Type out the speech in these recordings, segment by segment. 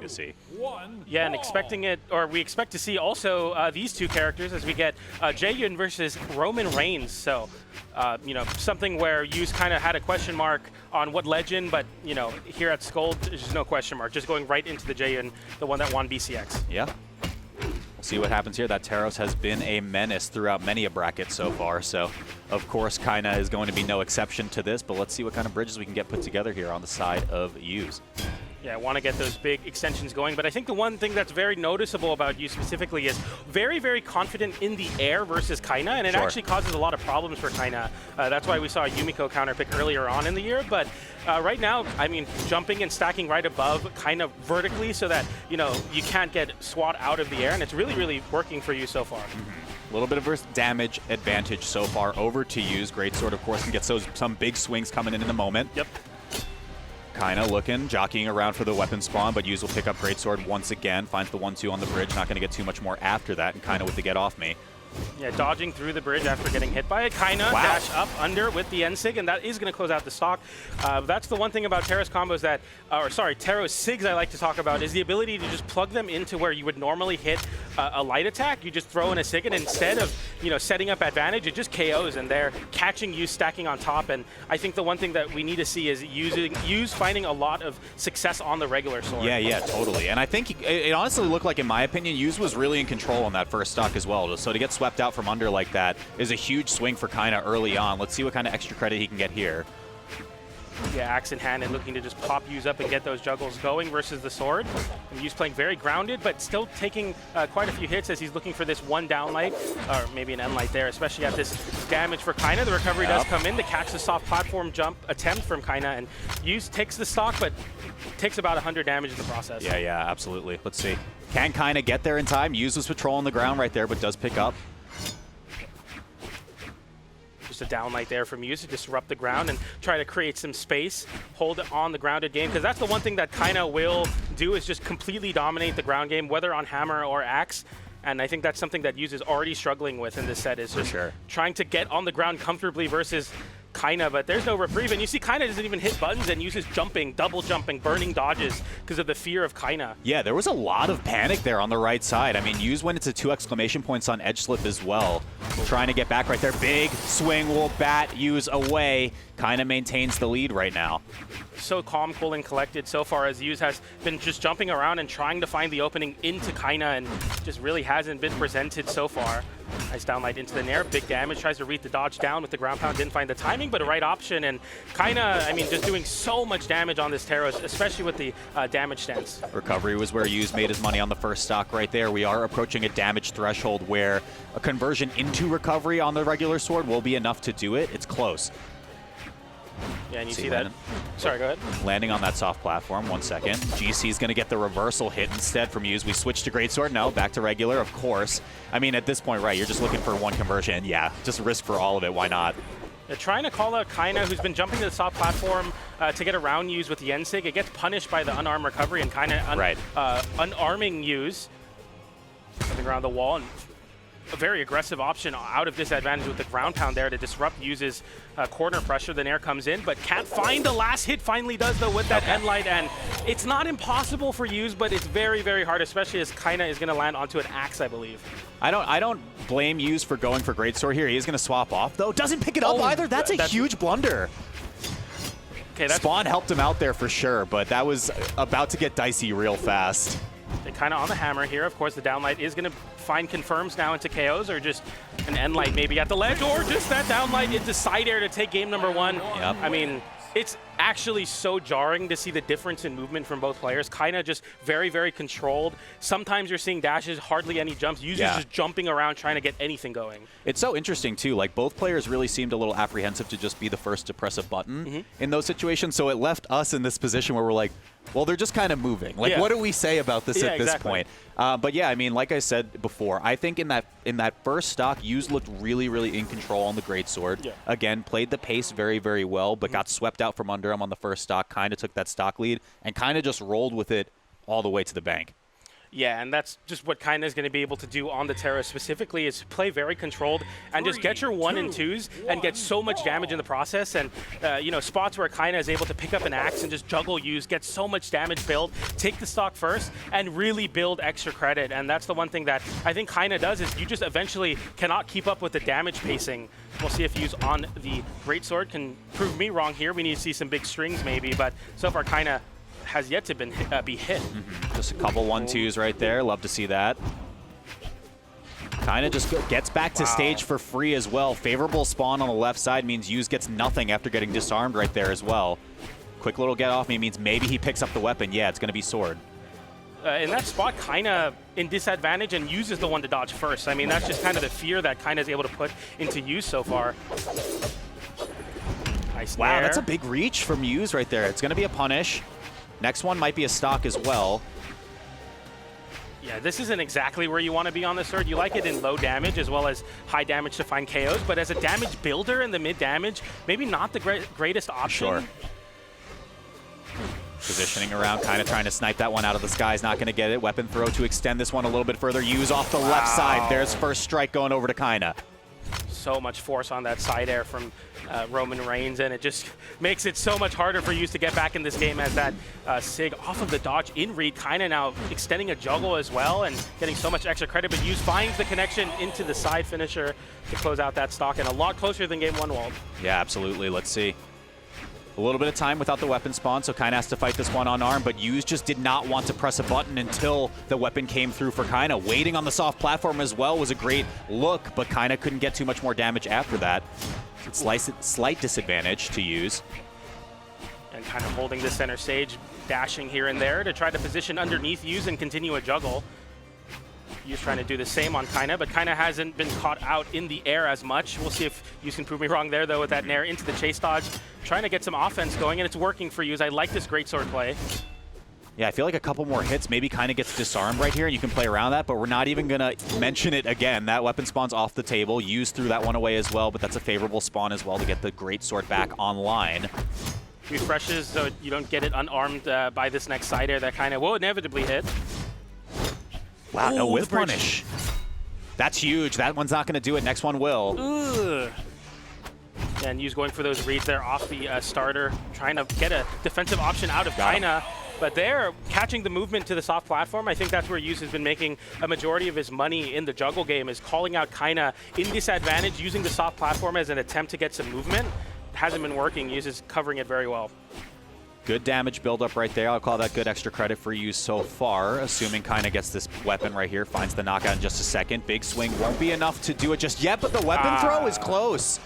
to see. Yeah, and expecting it, or we expect to see also these two characters as we get Jae-Yoon versus Roman Reigns. So, you know, something where Yu's kind of had a question mark on what legend, but, you know, here at Skuld, there's just no question mark. Just going right into the Jae-Yoon, the one that won BCX. Yeah. We'll see what happens here. That Taros has been a menace throughout many a bracket so far, so of course Kyna is going to be no exception to this, but let's see what kind of bridges we can get put together here on the side of Yu's. Yeah, I want to get those big extensions going, but I think the one thing that's very noticeable about you specifically is very, very confident in the air versus Kyna, and it actually causes a lot of problems for Kyna. That's why we saw a Yumiko counter pick earlier on in the year, but right now, I mean, jumping and stacking right above kind of vertically so that, you know, you can't get swat out of the air, and it's really, really working for you so far. A little bit of damage advantage so far over to Yu's. Greatsword, of course, and gets some big swings coming in the moment. Yep. Kyna looking, jockeying around for the weapon spawn, but Yuz will pick up Greatsword once again, finds the 1-2 on the bridge, not going to get too much more after that, and Kyna with the get off me. Yeah, dodging through the bridge after getting hit by it. Kyna dash up under with the N-Sig, and that is going to close out the stock. That's the one thing about Taros combos that, or sorry, Taros Sigs I like to talk about is the ability to just plug them into where you would normally hit a light attack. You just throw in a Sig, and instead of, you know, setting up advantage, it just KOs, and they're catching you stacking on top. And I think the one thing that we need to see is Yuz finding a lot of success on the regular sword. Yeah, totally. And I think it honestly looked like, in my opinion, Yuz was really in control on that first stock as well. So to get swept out from under like that is a huge swing for Kyna early on. Let's see what kind of extra credit he can get here. Yeah, axe in hand and looking to just pop Yuz up and get those juggles going versus the sword. And Yuz playing very grounded, but still taking quite a few hits as he's looking for this one down light, or maybe an end light there, especially at this damage for Kyna. The recovery does come in to catch the soft platform jump attempt from Kyna, and Yuz takes the stock, but takes about 100 damage in the process. Yeah, absolutely. Let's see. Can Kyna get there in time? Yuz was patrolling the ground right there, but does pick up. A down light there from Yuz to disrupt the ground and try to create some space, hold on the grounded game, because that's the one thing that Kyna will do is just completely dominate the ground game, whether on hammer or axe. And I think that's something that Yuz is already struggling with in this set, is just trying to get on the ground comfortably versus Kyna, but there's no reprieve. And you see Kyna doesn't even hit buttons and uses jumping, double jumping, burning dodges because of the fear of Kyna. Yeah, there was a lot of panic there on the right side. I mean, Yuz went into 2 exclamation points on edge slip as well. Trying to get back right there. Big swing will bat Yuz away. Kyna maintains the lead right now. So calm, cool, and collected so far as Yuz has been just jumping around and trying to find the opening into Kyna and just really hasn't been presented so far. Nice downlight into the nair, big damage, tries to read the dodge down with the ground pound, didn't find the timing, but a right option, and Kyna, I mean, just doing so much damage on this Taros, especially with the damage stance. Recovery was where Yuz made his money on the first stock right there. We are approaching a damage threshold where a conversion into recovery on the regular sword will be enough to do it. It's close. Yeah, and you see that. Sorry, go ahead. Landing on that soft platform, 1 second. GC's going to get the reversal hit instead from Yuz. We switch to Greatsword. No, back to regular, of course. I mean, at this point, right, you're just looking for one conversion. Yeah, just risk for all of it. Why not? They're trying to call out Kyna, who's been jumping to the soft platform to get around Yuz with the N-Sig. It gets punished by the unarmed recovery, and Kyna unarming Yuz. Something around the wall, and a very aggressive option out of disadvantage with the ground pound there to disrupt Yuz's corner pressure. The nair comes in, but can't find the last hit. Finally does, though, with that end light, and it's not impossible for Yuz, but it's very, very hard, especially as Kyna is going to land onto an axe, I believe. I don't blame Yuz for going for Greatsword here. He is going to swap off, though. Doesn't pick it up either. That's a huge blunder. Okay, Spawn helped him out there for sure, but that was about to get dicey real fast. They're kind of on the hammer here. Of course, the downlight is going to find confirms now into KOs, or just an end light maybe at the ledge, or just that downlight into side air to take game number 1. Yep. I mean, it's actually so jarring to see the difference in movement from both players. Kyna just very, very controlled. Sometimes you're seeing dashes, hardly any jumps. Users just jumping around trying to get anything going. It's so interesting, too. Like, both players really seemed a little apprehensive to just be the first to press a button in those situations. So it left us in this position where we're like, well, they're just kind of moving. Like, what do we say about this at this point? But yeah, I mean, like I said before, I think in that first stock, Yuz looked really, really in control on the Greatsword. Yeah. Again, played the pace very, very well, but got swept out from under him on the first stock. Kind of took that stock lead and kind of just rolled with it all the way to the bank. Yeah, and that's just what Kyna is going to be able to do on the Terra specifically, is play very controlled and just get your 1 and 2s and get so much damage in the process. And, you know, spots where Kyna is able to pick up an axe and just juggle use, get so much damage build, take the stock first, and really build extra credit. And that's the one thing that I think Kyna does, is you just eventually cannot keep up with the damage pacing. We'll see if use on the Greatsword can prove me wrong here. We need to see some big strings maybe, but so far Kyna has yet to be hit. Just a couple 1-2s right there. Love to see that. Kyna just gets back to stage for free as well. Favorable spawn on the left side means Yuz gets nothing after getting disarmed right there as well. Quick little get off me means maybe he picks up the weapon. Yeah, it's going to be sword. In that spot, Kyna in disadvantage and Yuz is the one to dodge first. I mean, that's just kind of the fear that Kyna is able to put into Yuz so far. Nice Wow, nair. that's a big reach from Yuz right there. It's going to be a punish. Next one might be a stock as well. Yeah, this isn't exactly where you want to be on the sword. You like it in low damage as well as high damage to find KOs, but as a damage builder in the mid damage, maybe not the greatest option. Sure. Positioning around, kind of trying to snipe that one out of the sky. Is not going to get it. Weapon throw to extend this one a little bit further. Yuz off the left side. There's first strike going over to Kyna. So much force on that side air from Roman Reigns, and it just makes it so much harder for Yuz to get back in this game, as that Sig off of the dodge in read. Kyna now extending a juggle as well and getting so much extra credit, but Yuz finds the connection into the side finisher to close out that stock, and a lot closer than game 1, Walt. Yeah, absolutely. Let's see. A little bit of time without the weapon spawn, so Kyna has to fight this one unarmed, but Yuz just did not want to press a button until the weapon came through for Kyna. Waiting on the soft platform as well was a great look, but Kyna couldn't get too much more damage after that. Slight disadvantage to Yuz. And kind of holding the center stage, dashing here and there to try to position underneath Yuz and continue a juggle. Yuz trying to do the same on Kyna, but Kyna hasn't been caught out in the air as much. We'll see if Yuz can prove me wrong there, though, with that nair into the chase dodge. Trying to get some offense going, and it's working for Yuz. I like this greatsword play. Yeah, I feel like a couple more hits, maybe Kyna gets disarmed right here, and you can play around that, but we're not even going to mention it again. That weapon spawn's off the table. Yuz threw that one away as well, but that's a favorable spawn as well to get the greatsword back online. Refreshes so you don't get it unarmed by this next side air that Kyna will inevitably hit. Wow, no Ooh, whiff the bridge. punish. That's huge. That one's not going to do it. Next one will. Ugh. And Yuz going for those reads there off the starter, trying to get a defensive option out of Kyna. But they're catching the movement to the soft platform. I think that's where Yuz has been making a majority of his money in the juggle game, is calling out Kyna in disadvantage, using the soft platform as an attempt to get some movement. It hasn't been working. Yuz is covering it very well. Good damage buildup right there. I'll call that good extra credit for you so far, assuming Kyna gets this weapon right here, finds the knockout in just a second. Big swing won't be enough to do it just yet, but the weapon throw is close.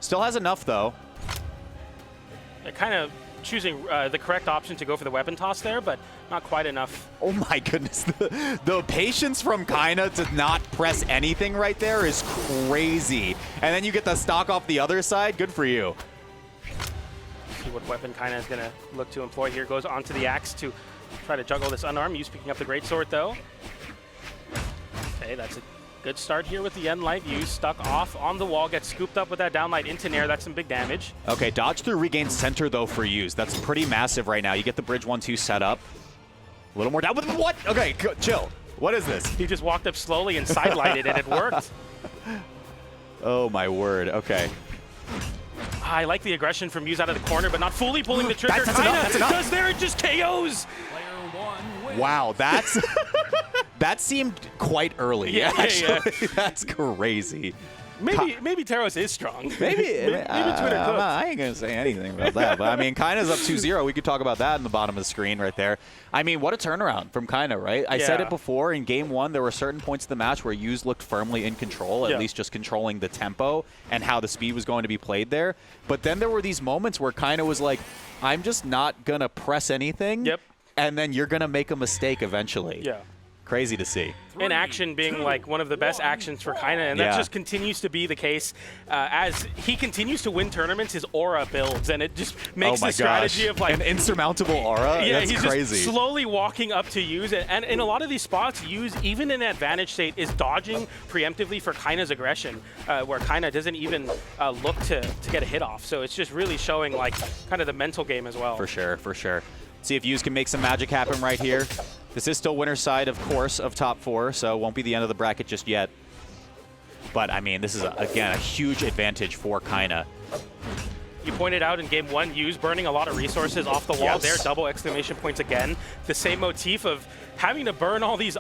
Still has enough, though. They're kind of choosing the correct option to go for the weapon toss there, but not quite enough. Oh my goodness. The patience from Kyna to not press anything right there is crazy. And then you get the stock off the other side. Good for you. See what weapon Kyna is going to look to employ here. Goes onto the axe to try to juggle this unarmed. Yuz picking up the greatsword, though. Okay, that's a good start here with the end light. Yuz stuck off on the wall, gets scooped up with that downlight into nair. That's some big damage. Okay, dodge through regain center, though, for Yuz. That's pretty massive right now. You get the bridge 1-2 set up. A little more down. What? Okay, chill. What is this? He just walked up slowly and sidelighted, and it worked. Oh, my word. Okay. I like the aggression from Yuz out of the corner, but not fully pulling the trigger. That's enough, that's enough. Does there, it just KOs. Wow, that's that seemed quite early. Yeah, actually. Yeah. That's crazy. Maybe Taros is strong. Maybe Twitter cooked. I ain't gonna say anything about that. But I mean, Kyna's up 2-0. We could talk about that in the bottom of the screen right there. I mean, what a turnaround from Kyna, right? I said it before in game 1. There were certain points of the match where Yuz looked firmly in control, at least just controlling the tempo and how the speed was going to be played there. But then there were these moments where Kyna was like, "I'm just not gonna press anything." Yep. And then you're gonna make a mistake eventually. Yeah. Crazy to see. In action being like one of the best actions for Kyna, and that just continues to be the case as he continues to win tournaments. His aura builds, and it just makes the strategy of like an insurmountable aura. Yeah, that's he's crazy. Just slowly walking up to Yuz, and in a lot of these spots, Yuz, even in advantage state, is dodging preemptively for Kyna's aggression, where Kyna doesn't even look to get a hit off. So it's just really showing like kind of the mental game as well. For sure, for sure. See if Yuz can make some magic happen right here. This is still winner's side, of course, of top 4, so it won't be the end of the bracket just yet. But, I mean, this is, again, a huge advantage for Kyna. You pointed out in game 1, Yu's burning a lot of resources off the wall there, double exclamation points again. The same motif of having to burn all these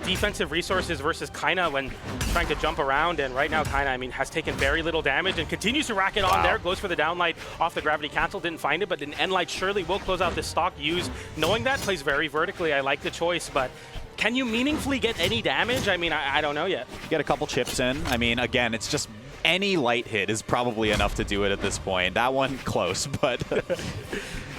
defensive resources versus Kyna when trying to jump around. And right now, Kyna, I mean, has taken very little damage and continues to rack it on there. Goes for the downlight off the gravity cancel, didn't find it, but an end light surely will close out this stock. Yu's knowing that plays very vertically. I like the choice, but can you meaningfully get any damage? I mean, I don't know yet. Get a couple chips in. I mean, again, it's just any light hit is probably enough to do it at this point. That one close, but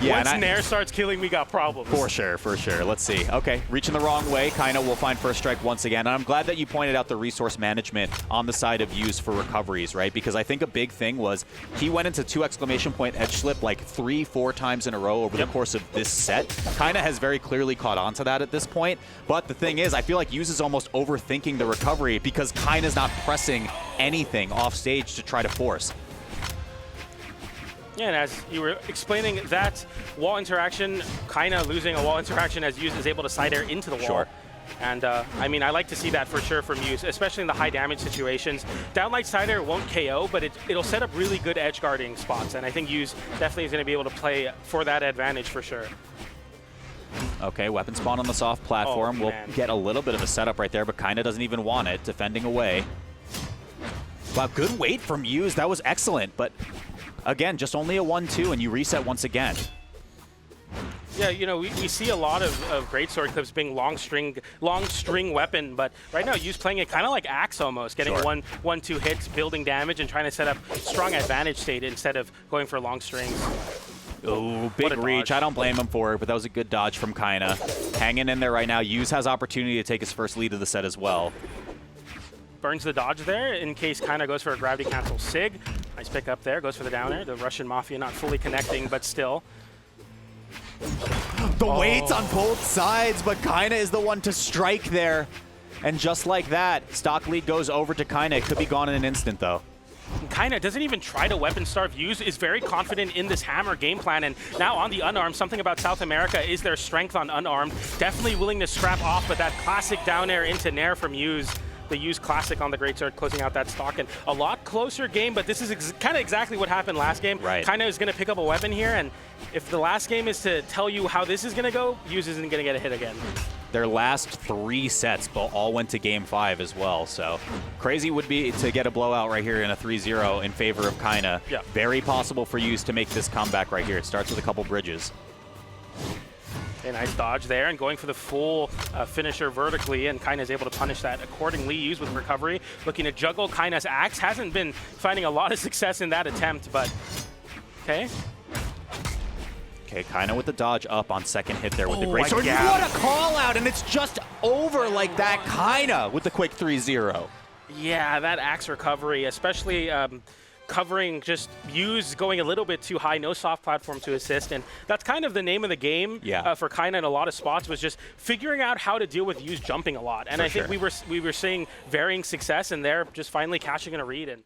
yeah. Once Nair starts killing, we got problems. For sure, for sure. Let's see. Okay, reaching the wrong way. Kyna will find first strike once again. And I'm glad that you pointed out the resource management on the side of use for recoveries, right? Because I think a big thing was he went into 2 exclamation point edge slip like 3-4 times in a row over the course of this set. Kyna has very clearly caught on to that at this point. But the thing is, I feel like Use is almost overthinking the recovery because Kyna's not pressing anything off stage to try to force. Yeah, and as you were explaining that wall interaction, Kyna losing a wall interaction as Use is able to side air into the wall. Sure. And I mean, I like to see that for sure from Use, especially in the high damage situations. Downlight side air won't KO, but it'll set up really good edge guarding spots. And I think Use definitely is going to be able to play for that advantage for sure. Okay, weapon spawn on the soft platform. We'll get a little bit of a setup right there, but Kyna doesn't even want it, defending away. Wow, good weight from Use. That was excellent, but again, just only a 1-2, and you reset once again. Yeah, you know, we see a lot of greatsword clips being long string weapon, but right now Use playing it kind of like Axe almost, getting 1-2 hits, building damage, and trying to set up strong advantage state instead of going for long strings. Oh, big reach. I don't blame him for it, but that was a good dodge from Kyna. Hanging in there right now. Use has opportunity to take his first lead of the set as well. Burns the dodge there in case Kyna goes for a gravity cancel sig. Nice pick up there. Goes for the down air. The Russian Mafia not fully connecting, but still. The weight's on both sides, but Kyna is the one to strike there. And just like that, stock lead goes over to Kyna. It could be gone in an instant, though. Kyna doesn't even try to weapon starve. Use is very confident in this hammer game plan, and now on the unarmed, something about South America is their strength on unarmed. Definitely willing to scrap off, but that classic down air into Nair from Use. The Use classic on the greatsword, closing out that stock, and a lot closer game, but this is kind of exactly what happened last game. Right. Kyna is going to pick up a weapon here, and if the last game is to tell you how this is going to go, Use isn't going to get a hit again. Their last 3 sets all went to game 5 as well, so crazy would be to get a blowout right here in a 3-0 in favor of Kyna. Yeah. Very possible for Use to make this comeback right here. It starts with a couple bridges. A nice dodge there, and going for the full finisher vertically, and Kyna is able to punish that accordingly. Use with recovery, looking to juggle Kyna's axe. Hasn't been finding a lot of success in that attempt, but okay. Okay, Kyna with the dodge up on second hit there with the great sword. Yeah. What a call out, and it's just over like that. Kyna with the quick 3-0. Yeah, that axe recovery, especially covering just Use going a little bit too high, no soft platform to assist, and that's kind of the name of the game for Kyna in a lot of spots, was just figuring out how to deal with Use jumping a lot. And I think we were seeing varying success, and they're just finally cashing in a read. And